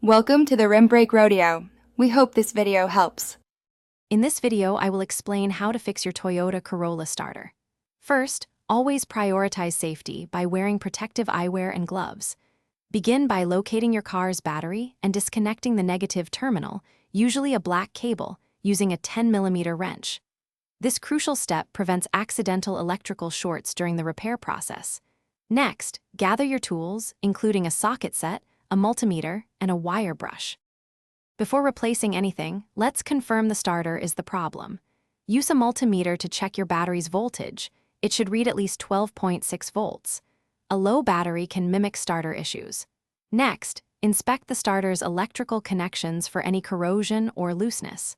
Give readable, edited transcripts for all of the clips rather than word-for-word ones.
Welcome to the Rim Brake Rodeo. We hope this video helps. In this video, I will explain how to fix your Toyota Corolla starter. First, always prioritize safety by wearing protective eyewear and gloves. Begin by locating your car's battery and disconnecting the negative terminal, usually a black cable, using a 10mm wrench. This crucial step prevents accidental electrical shorts during the repair process. Next, gather your tools, including a socket set, a multimeter, and a wire brush. Before replacing anything, let's confirm the starter is the problem. Use a multimeter to check your battery's voltage. It should read at least 12.6 volts. A low battery can mimic starter issues. Next, inspect the starter's electrical connections for any corrosion or looseness.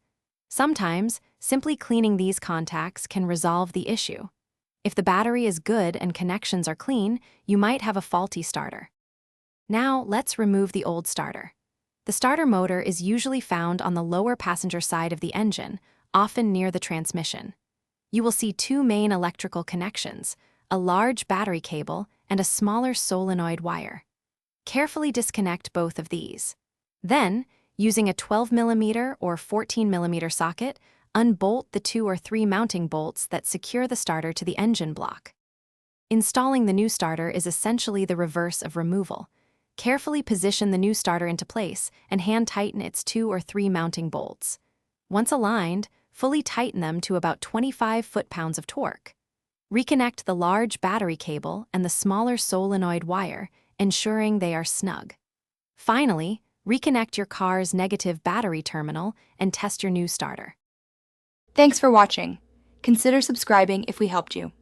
Sometimes, simply cleaning these contacts can resolve the issue. If the battery is good and connections are clean, you might have a faulty starter. Now, let's remove the old starter. The starter motor is usually found on the lower passenger side of the engine, often near the transmission. You will see two main electrical connections, a large battery cable and a smaller solenoid wire. Carefully disconnect both of these. Then, using a 12mm or 14mm socket, unbolt the 2 or 3 mounting bolts that secure the starter to the engine block. Installing the new starter is essentially the reverse of removal. Carefully position the new starter into place and hand tighten its 2 or 3 mounting bolts. Once aligned, fully tighten them to about 25 foot-pounds of torque. Reconnect the large battery cable and the smaller solenoid wire, ensuring they are snug. Finally, reconnect your car's negative battery terminal and test your new starter. Thanks for watching. Consider subscribing if we helped you.